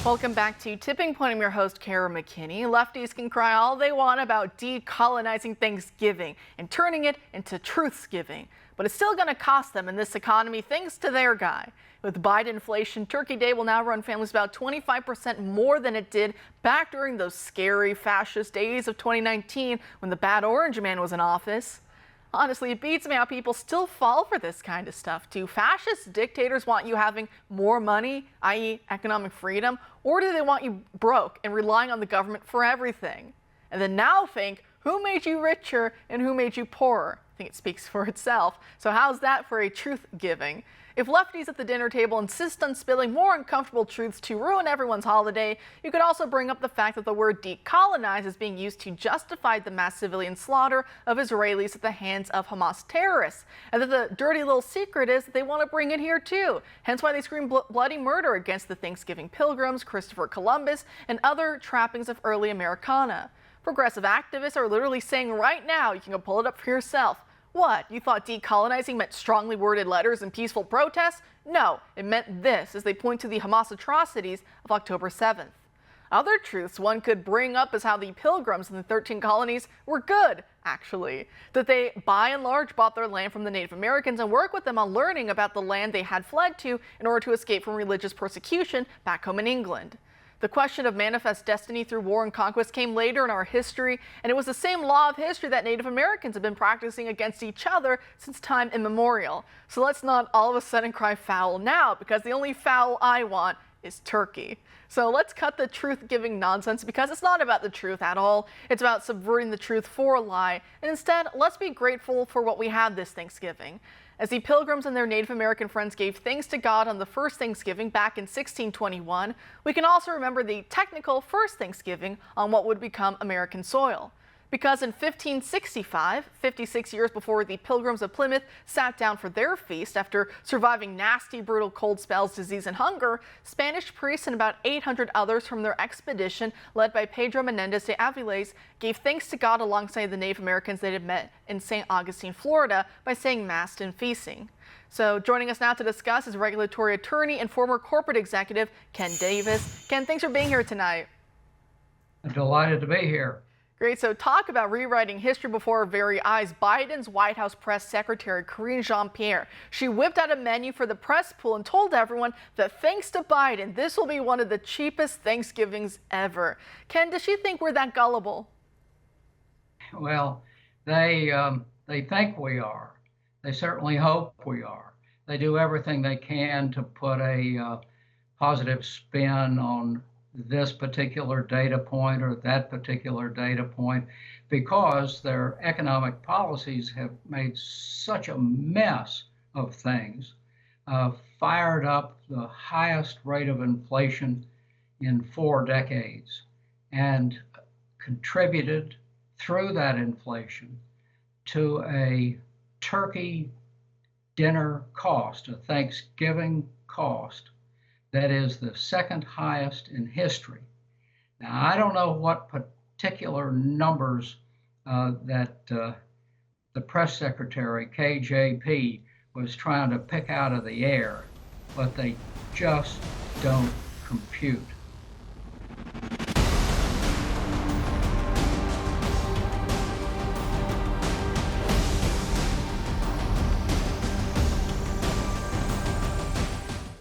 Welcome back to Tipping Point. I'm your host, Kara McKinney. Lefties can cry all they want about decolonizing Thanksgiving and turning it into Truthsgiving, but it's still going to cost them in this economy thanks to their guy. With Biden inflation, Turkey Day will now run families about 25% more than it did back during those scary fascist days of 2019 when the bad orange man was in office. Honestly, it beats me how people still fall for this kind of stuff. Do fascist dictators want you having more money, i.e. economic freedom, or do they want you broke and relying on the government for everything? And then now think, who made you richer and who made you poorer? I think it speaks for itself. So how's that for a truth giving? If lefties at the dinner table insist on spilling more uncomfortable truths to ruin everyone's holiday, you could also bring up the fact that the word decolonize is being used to justify the mass civilian slaughter of Israelis at the hands of Hamas terrorists, and that the dirty little secret is that they want to bring it here too. Hence why they scream bloody murder against the Thanksgiving pilgrims, Christopher Columbus, and other trappings of early Americana. Progressive activists are literally saying right now, you can go pull it up for yourself, what, you thought decolonizing meant strongly worded letters and peaceful protests? No, it meant this, as they point to the Hamas atrocities of October 7th. Other truths one could bring up is how the pilgrims in the 13 colonies were good, actually. That they, by and large, bought their land from the Native Americans and worked with them on learning about the land they had fled to in order to escape from religious persecution back home in England. The question of manifest destiny through war and conquest came later in our history, and it was the same law of history that Native Americans have been practicing against each other since time immemorial. So let's not all of a sudden cry foul now, because the only foul I want is turkey. So let's cut the truth-giving nonsense, because it's not about the truth at all. It's about subverting the truth for a lie. And instead, let's be grateful for what we have this Thanksgiving. As the Pilgrims and their Native American friends gave thanks to God on the first Thanksgiving back in 1621, we can also remember the technical first Thanksgiving on what would become American soil. Because in 1565, 56 years before the Pilgrims of Plymouth sat down for their feast after surviving nasty, brutal cold spells, disease, and hunger, Spanish priests and about 800 others from their expedition, led by Pedro Menendez de Aviles, gave thanks to God alongside the Native Americans they had met in St. Augustine, Florida, by saying Mass and feasting. So joining us now to discuss is regulatory attorney and former corporate executive Ken Davis. Ken, thanks for being here tonight. I'm delighted to be here. Great. So talk about rewriting history before our very eyes. Biden's White House press secretary, Karine Jean-Pierre, she whipped out a menu for the press pool and told everyone that thanks to Biden, this will be one of the cheapest Thanksgivings ever. Ken, does she think we're that gullible? Well, they think we are. They certainly hope we are. They do everything they can to put a positive spin on this particular data point or that particular data point, because their economic policies have made such a mess of things, fired up the highest rate of inflation in 4 decades, and contributed through that inflation to a turkey dinner cost, a Thanksgiving cost, that is the second highest in history. Now, I don't know what particular numbers that the press secretary, KJP, was trying to pick out of the air, but they just don't compute.